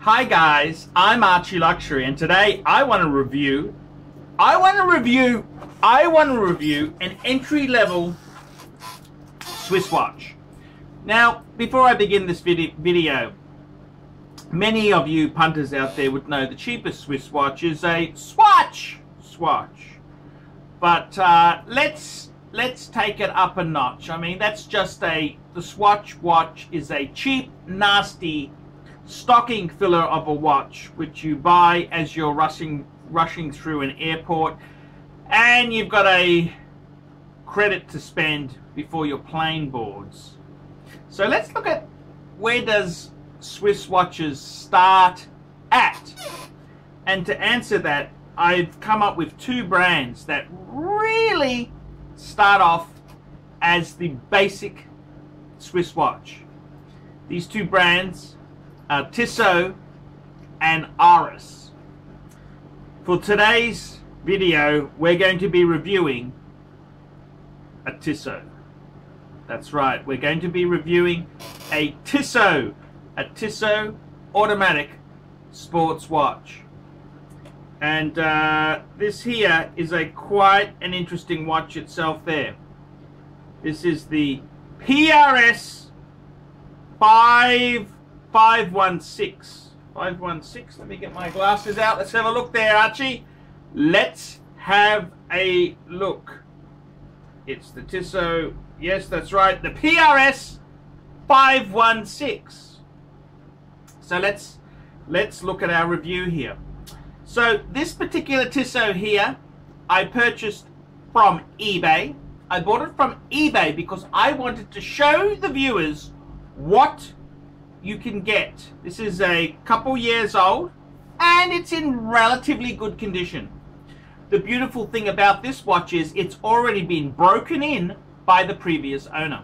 Hi guys, I'm ArchieLuxury, and today I want to review an entry-level Swiss watch. Now, before I begin this video, many of you punters out there would know the cheapest Swiss watch is a Swatch. But let's take it up a notch. I mean, that's just the Swatch watch is a cheap, nasty stocking filler of a watch which you buy as you're rushing through an airport and you've got a credit to spend before your plane boards. So let's look at where does Swiss watches start at. And to answer that, I've come up with two brands that really start off as the basic Swiss watch. These two brands are Tissot and ARCHIE'S. For today's video, we're going to be reviewing a Tissot. That's right, we're going to be reviewing a Tissot automatic sports watch. And this here is quite an interesting watch itself there. This is the PRS 516. Let me get my glasses out. Let's have a look there, Archie. Let's have a look. It's the Tissot. Yes, that's right. The PRS 516. So let's look at our review here. So this particular Tissot here, I purchased from eBay. I bought it from eBay because I wanted to show the viewers what you can get. This is a couple years old and it's in relatively good condition. The beautiful thing about this watch is it's already been broken in by the previous owner.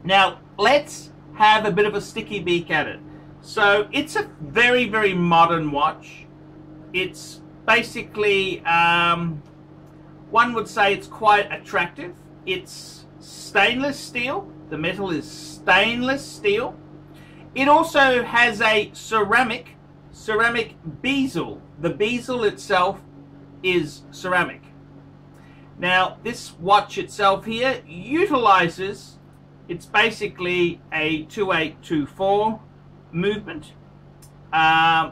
Now let's have a bit of a sticky beak at it. So it's a very, very modern watch. It's basically, one would say it's quite attractive. It's stainless steel. The metal is stainless steel. It also has a ceramic bezel. The bezel itself is ceramic. Now this watch itself here utilizes, it's basically a 2824 movement,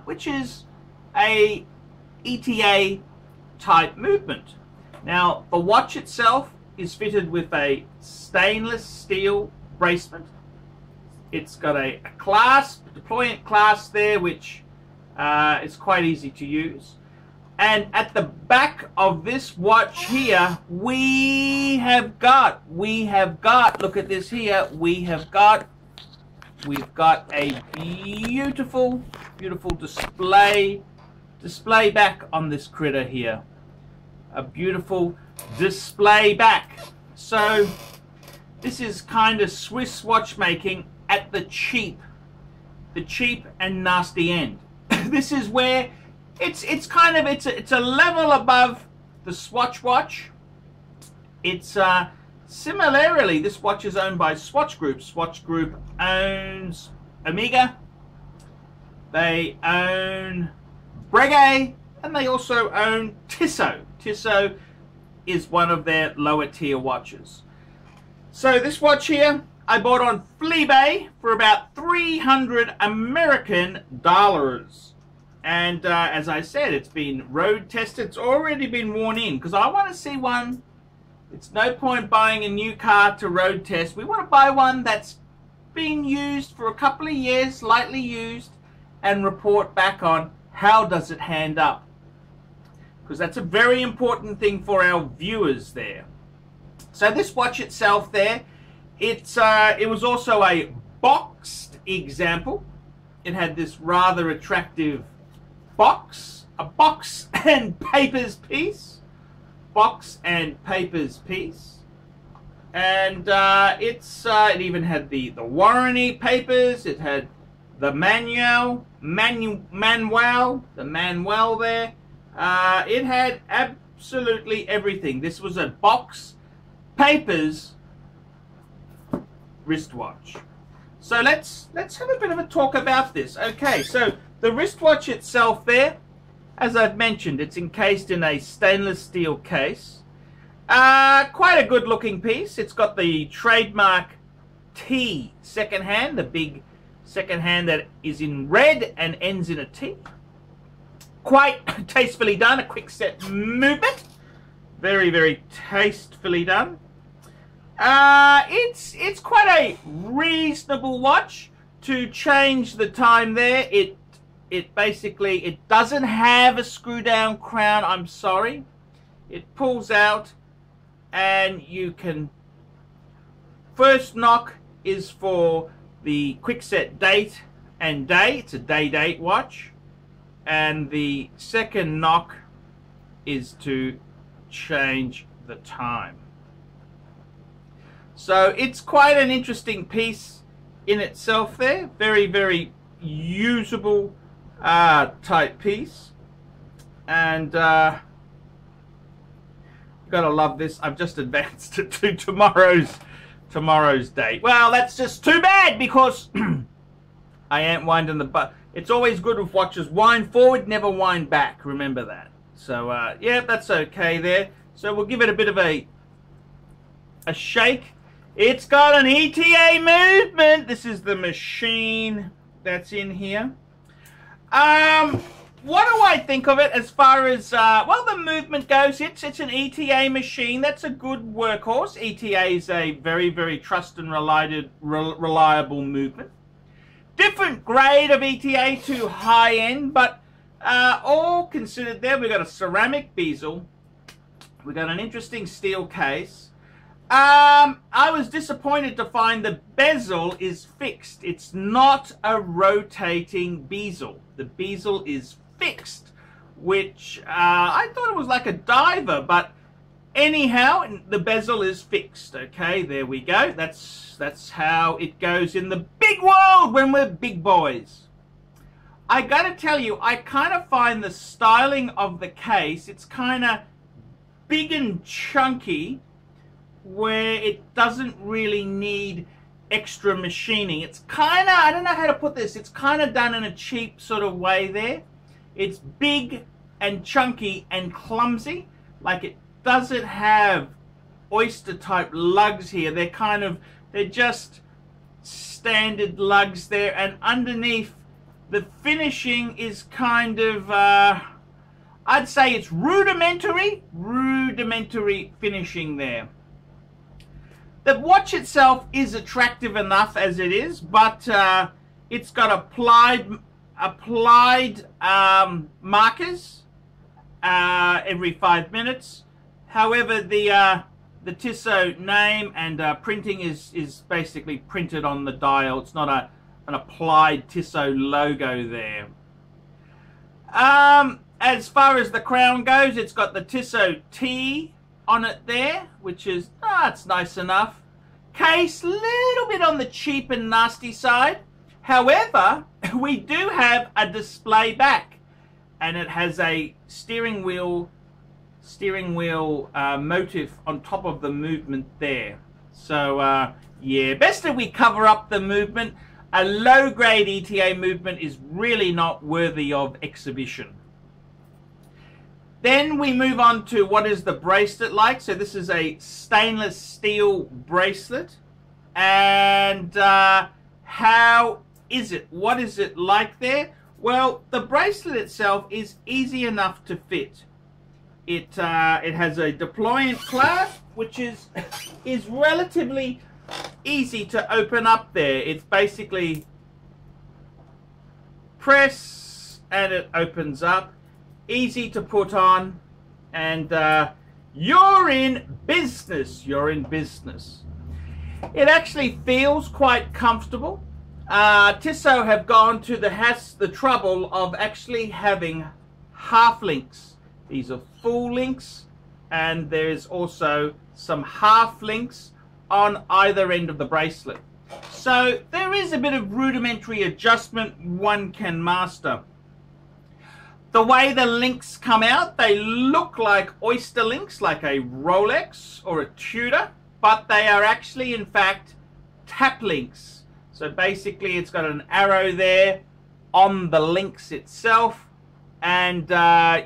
which is a ETA type movement. Now the watch itself is fitted with a stainless steel bracelet. It's got a clasp, deployment clasp there, which is quite easy to use. And at the back of this watch here, we have got, look at this here, we've got a beautiful display back on this critter here. A beautiful display back. So this is kind of Swiss watchmaking at the cheap and nasty end. This is where it's a level above the Swatch watch. It's similarly, this watch is owned by Swatch Group. Swatch Group owns Omega, they own Breguet, and they also own Tissot. Tissot is one of their lower tier watches. So this watch here I bought on Fleabay for about 300 American dollars. And as I said, it's been road tested. It's already been worn in because I want to see one. It's no point buying a new car to road test. We want to buy one that's been used for a couple of years, lightly used, and report back on how does it hand up. Because that's a very important thing for our viewers there. So this watch itself there, it was also a boxed example. It had this rather attractive box, a box and papers piece. Box and papers piece. And it even had the warranty papers. It had the manual there. It had absolutely everything. This was a box, papers, wristwatch. So let's have a bit of a talk about this. Okay, so the wristwatch itself there, as I've mentioned, it's encased in a stainless steel case. Quite a good looking piece. It's got the trademark T second hand, the big second hand that is in red and ends in a T. Quite tastefully done, a quick set movement. Very, very tastefully done. It's quite a reasonable watch to change the time there. It basically, it doesn't have a screw down crown, I'm sorry. It pulls out and you can, first knock is for the quick set date and day. It's a day-date watch. And the second knock is to change the time. So it's quite an interesting piece in itself there. Very, very usable type piece. And gotta love this. I've just advanced it to tomorrow's date. Well, that's just too bad because I ain't winding the butt. It's always good with watches. Wind forward, never wind back. Remember that. So yeah, that's okay there. So we'll give it a bit of a shake. It's got an ETA movement. This is the machine that's in here. What do I think of it as far as, well, the movement goes? It's an ETA machine. That's a good workhorse. ETA is a very, very trusted and reliable movement. Different grade of ETA to high end, but all considered there. We've got a ceramic bezel. We've got an interesting steel case. I was disappointed to find the bezel is fixed. It's not a rotating bezel. The bezel is fixed, which I thought it was like a diver, but anyhow, the bezel is fixed. Okay, there we go. That's how it goes in the big world when we're big boys. I gotta tell you, I kind of find the styling of the case, it's kind of big and chunky, where it doesn't really need extra machining. It's kind of, I don't know how to put this, it's kind of done in a cheap sort of way there. It's big and chunky and clumsy, like it doesn't have oyster type lugs here. They're just standard lugs there, and underneath the finishing is kind of, I'd say it's rudimentary finishing there. The watch itself is attractive enough as it is, but it's got applied markers every 5 minutes. However, the Tissot name and printing is basically printed on the dial. It's not an applied Tissot logo there. As far as the crown goes, it's got the Tissot T on it there, which is, it's nice enough. Case, little bit on the cheap and nasty side. However, we do have a display back, and it has a steering wheel motif on top of the movement there. So yeah, best if we cover up the movement. A low grade ETA movement is really not worthy of exhibition. Then we move on to what is the bracelet like. So this is a stainless steel bracelet. And how is it? What is it like there? Well, the bracelet itself is easy enough to fit. It has a deployant clasp, which is relatively easy to open up there. It's basically press and it opens up. Easy to put on, and you're in business. You're in business. It actually feels quite comfortable. Tissot have gone to the trouble of actually having half links. These are full links, and there's also some half links on either end of the bracelet. So there is a bit of rudimentary adjustment one can master. The way the links come out, they look like oyster links, like a Rolex or a Tudor, but they are actually, in fact, tap links. So basically it's got an arrow there on the links itself, and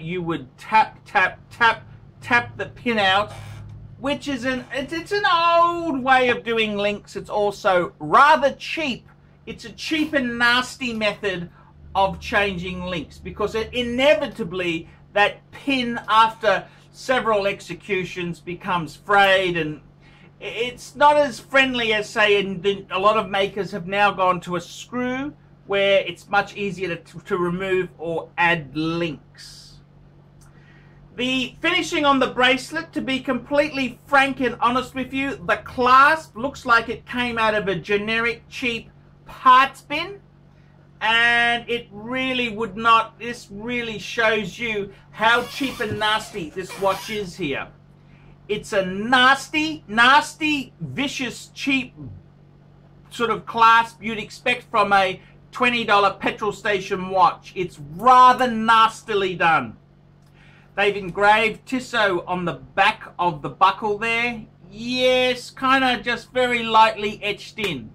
you would tap the pin out, which is it's an old way of doing links. It's also rather cheap. It's a cheap and nasty method of changing links, because it inevitably, that pin after several executions becomes frayed, and it's not as friendly as, say, a lot of makers have now gone to a screw, where it's much easier to remove or add links. The finishing on the bracelet, to be completely frank and honest with you, the clasp looks like it came out of a generic cheap parts bin, and it really would not. This really shows you how cheap and nasty this watch is here. It's a nasty, vicious, cheap sort of clasp you'd expect from a $20 petrol station watch. It's rather nastily done. They've engraved Tissot on the back of the buckle there. Yes, kind of just very lightly etched in.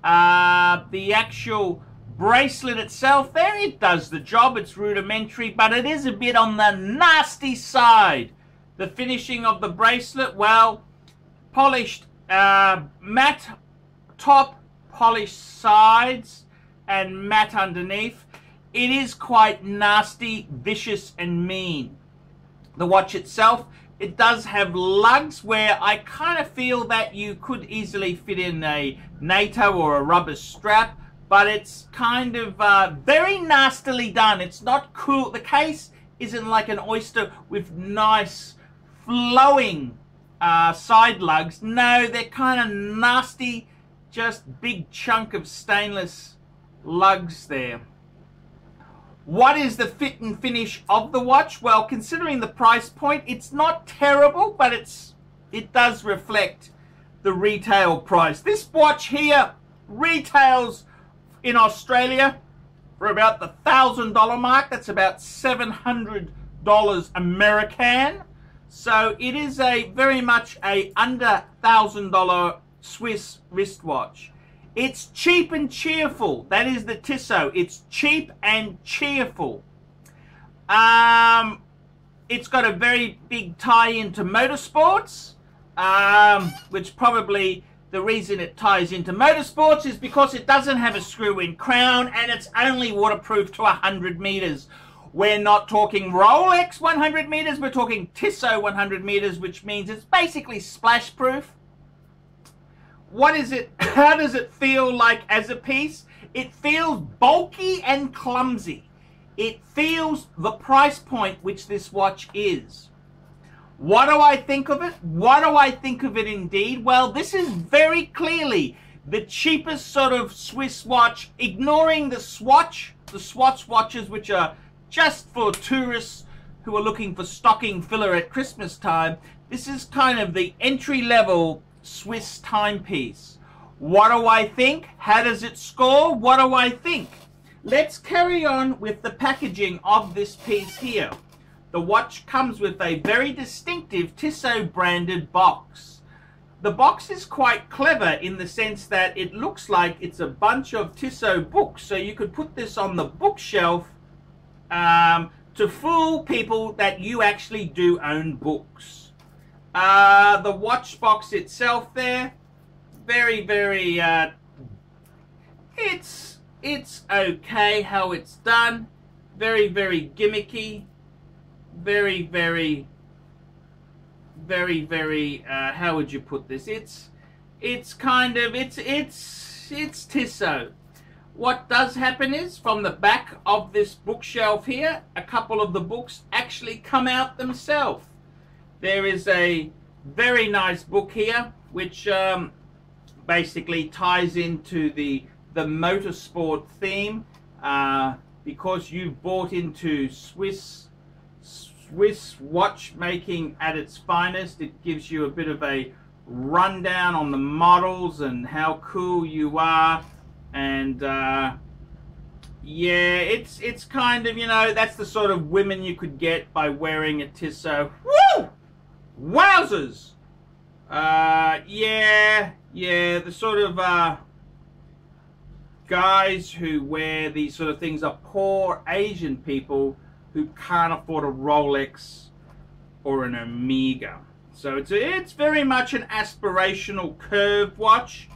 The actual bracelet itself there, it does the job. It's rudimentary, but it is a bit on the nasty side. The finishing of the bracelet, well, polished matte top, polished sides, and matte underneath. It is quite nasty, vicious, and mean. The watch itself, it does have lugs where I kind of feel that you could easily fit in a NATO or a rubber strap, but it's kind of very nastily done. It's not cool. The case isn't like an oyster with nice flowing side lugs. No, they're kind of nasty, just big chunk of stainless lugs there. What is the fit and finish of the watch? Well, considering the price point, it's not terrible, but it does reflect the retail price. This watch here retails in Australia for about the $1,000 mark. That's about $700 American. So it is a very much a under $1,000 Swiss wristwatch. It's cheap and cheerful. That is the Tissot. It's cheap and cheerful. It's got a very big tie into motorsports, which probably the reason it ties into motorsports is because it doesn't have a screw-in crown, and it's only waterproof to 100 meters. We're not talking Rolex 100 meters, we're talking Tissot 100 meters, which means it's basically splash proof. What is it? How does it feel like as a piece? It feels bulky and clumsy. It feels the price point which this watch is. What do I think of it? What do I think of it indeed? Well, this is very clearly the cheapest sort of Swiss watch, ignoring the Swatch watches, which are just for tourists who are looking for stocking filler at Christmas time. This is kind of the entry-level Swiss timepiece. What do I think? How does it score? What do I think? Let's carry on with the packaging of this piece here. The watch comes with a very distinctive Tissot branded box. The box is quite clever in the sense that it looks like it's a bunch of Tissot books, so you could put this on the bookshelf to fool people that you actually do own books. The watch box itself there, very, it's okay how it's done. Very, very gimmicky. Very, how would you put this? It's kind of, it's Tissot. What does happen is, from the back of this bookshelf here, a couple of the books actually come out themselves. There is a very nice book here, which basically ties into the motorsport theme. Because you've bought into Swiss watchmaking at its finest, it gives you a bit of a rundown on the models and how cool you are. And yeah, it's kind of, you know, that's the sort of women you could get by wearing a Tissot. Woo! Wowzers! Yeah, the sort of guys who wear these sort of things are poor Asian people who can't afford a Rolex or an Omega. So it's very much an aspirational curve watch.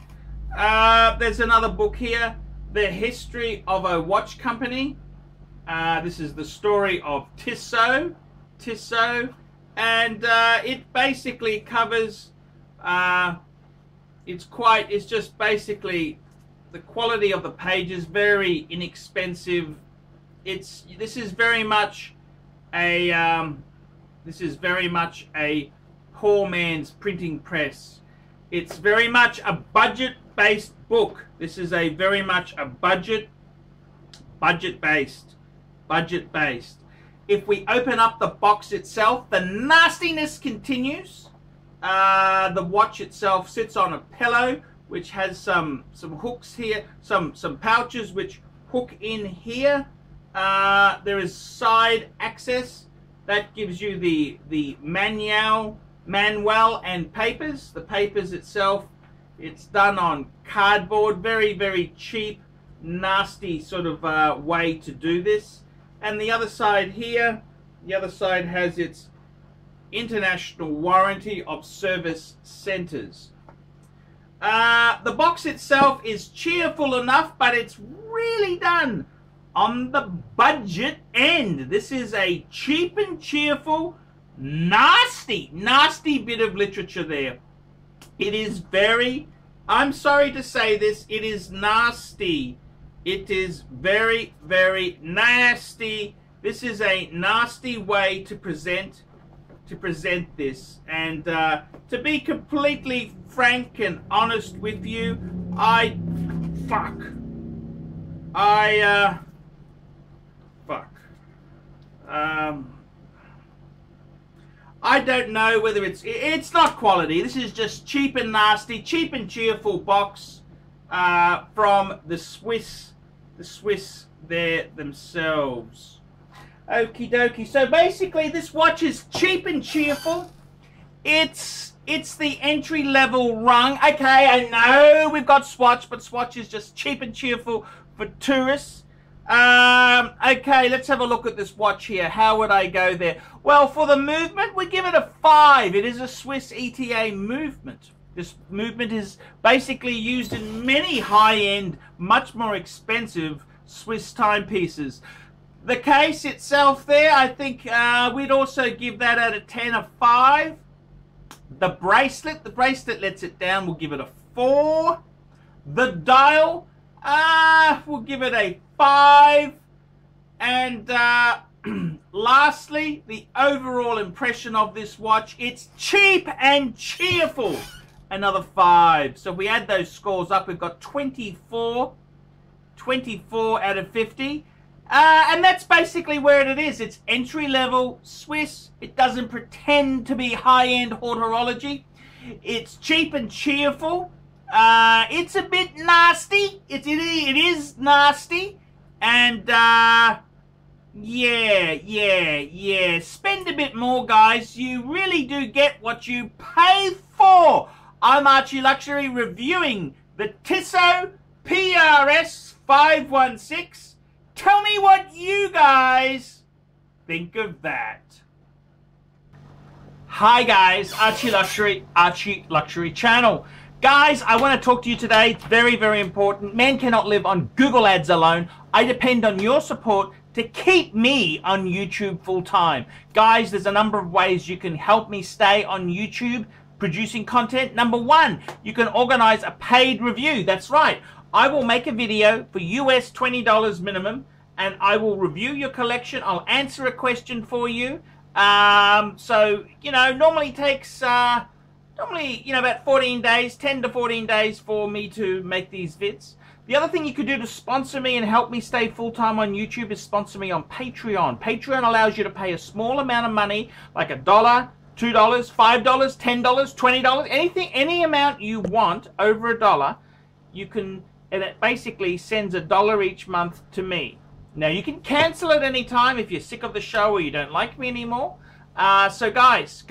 There's another book here, The History of a Watch Company. This is the story of Tissot, and it basically covers. It's just basically the quality of the pages, very inexpensive. This is very much a poor man's printing press. It's very much a budget-based book. This is very much a budget-based. If we open up the box itself, the nastiness continues. The watch itself sits on a pillow, which has some hooks here, some pouches which hook in here. There is side access that gives you the manual and papers. The papers itself, it's done on cardboard, very, very cheap, nasty sort of way to do this. And the other side here, the other side has its international warranty of service centers. The box itself is cheerful enough, but it's really done on the budget end. This is a cheap and cheerful, nasty bit of literature there. It is very, I'm sorry to say this, it is nasty. It is very, very nasty. This is a nasty way to present this. And to be completely frank and honest with you, I don't know whether it's not quality. This is just cheap and nasty, cheap and cheerful box from the Swiss there themselves. Okie dokie. So basically this watch is cheap and cheerful. It's the entry level rung. Okay, I know we've got Swatch, but Swatch is just cheap and cheerful for tourists. Okay, let's have a look at this watch here. How would I go there? Well, for the movement, we give it a 5. It is a Swiss ETA movement. This movement is basically used in many high-end, much more expensive Swiss timepieces. The case itself there, I think we'd also give that out of 10 a 5. The bracelet lets it down. We'll give it a 4. The dial, we'll give it a 5. And lastly, the overall impression of this watch, it's cheap and cheerful. Another 5. So if we add those scores up, we've got 24 out of 50. And that's basically where it is. It's entry-level Swiss. It doesn't pretend to be high-end horology. It's cheap and cheerful. It's a bit nasty. It is nasty. And, yeah. Spend a bit more, guys. You really do get what you pay for. I'm ArchieLuxury reviewing the Tissot PRS 516. Tell me what you guys think of that. Hi guys, ArchieLuxury channel. Guys, I want to talk to you today. It's very, very important. Men cannot live on Google ads alone. I depend on your support to keep me on YouTube full time. Guys, there's a number of ways you can help me stay on YouTube producing content. Number 1, you can organize a paid review. That's right. I will make a video for US $20 minimum, and I will review your collection. I'll answer a question for you. So, you know, normally takes, about 14 days, 10 to 14 days for me to make these vids. The other thing you could do to sponsor me and help me stay full-time on YouTube is sponsor me on Patreon. Patreon allows you to pay a small amount of money, like $1, $2, $5, $10, $20, anything, any amount you want over $1, you can, and it basically sends $1 each month to me. Now, you can cancel at any time if you're sick of the show or you don't like me anymore. So guys,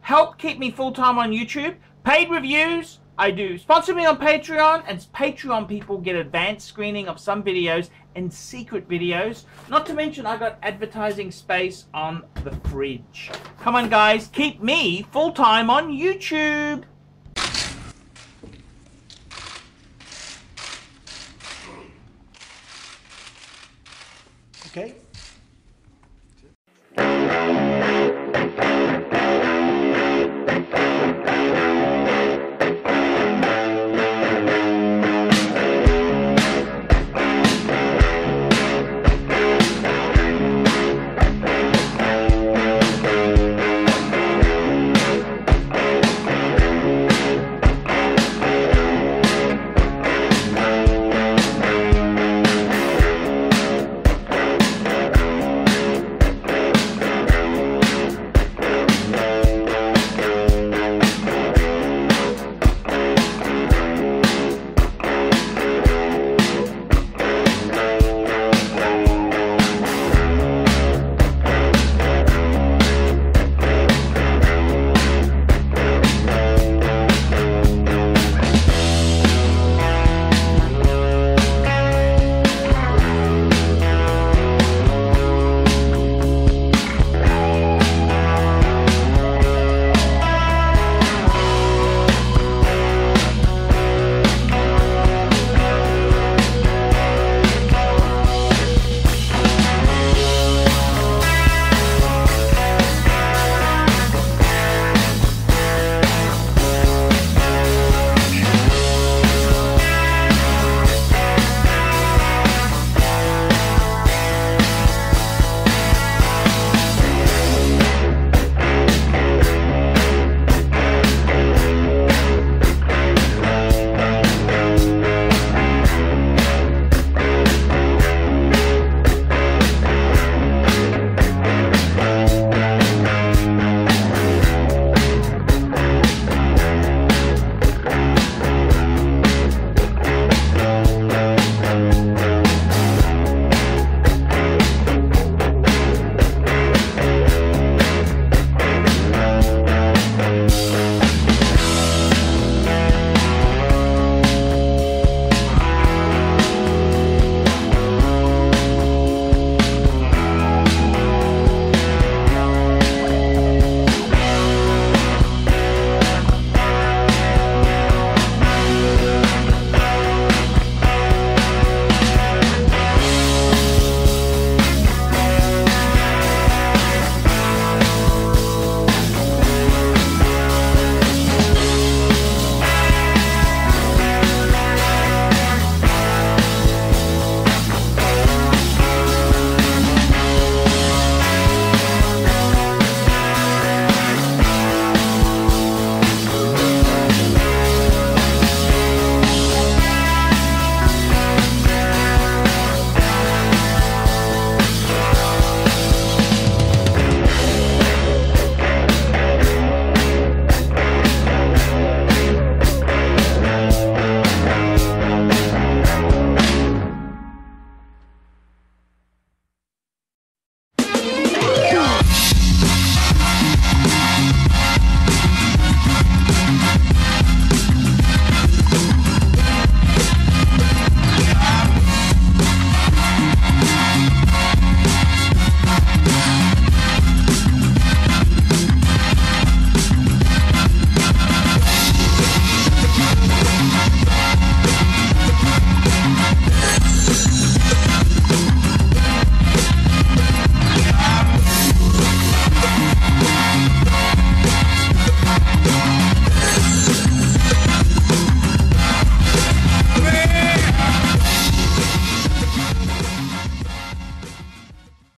help keep me full-time on YouTube. Paid reviews, I do sponsor me on Patreon, and Patreon people get advanced screening of some videos and secret videos. Not to mention I got advertising space on the fridge. Come on guys, keep me full-time on YouTube. Okay.